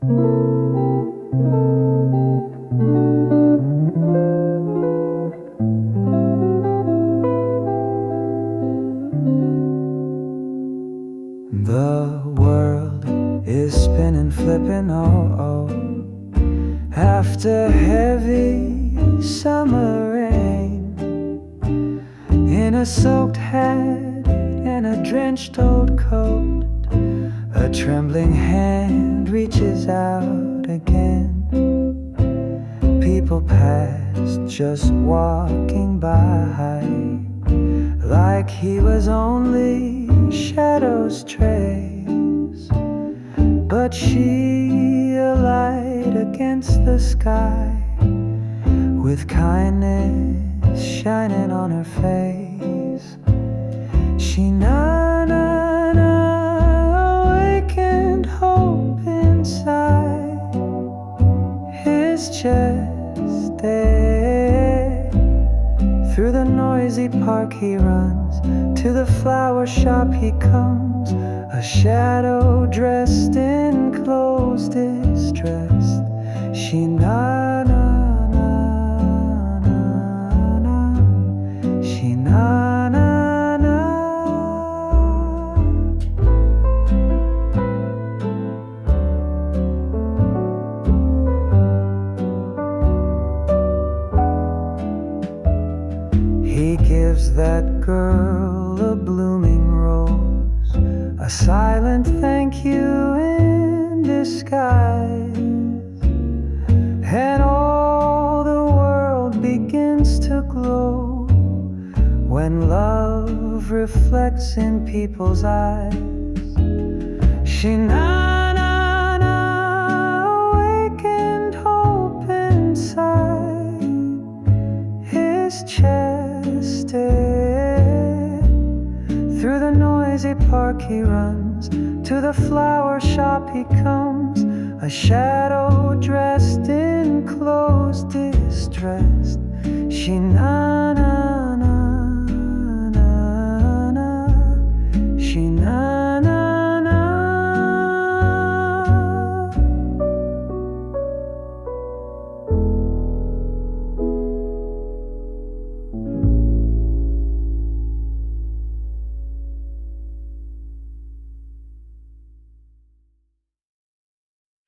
The world is spinning, flipping, oh, oh, after heavy summer rain. In a soaked hat and a drenched old coat, a trembling hand reaches out again. People pass, just walking by, like he was only shadows trace. But she, a light against the sky, with kindness shining on her face. She awakened hope inside his chest. Through the noisy park he runs, to the flower shop he comes, a shadow dressed in clothes distressed. She na na na na na. She na na na. He gives that girl a blooming rose, a silent thank you in disguise, and all the world begins to glow when love reflects in people's eyes. She na na na awakened hope inside his chest. Through the noisy park he runs, to the flower shop he comes, a shadow dressed in clothes distressed. She na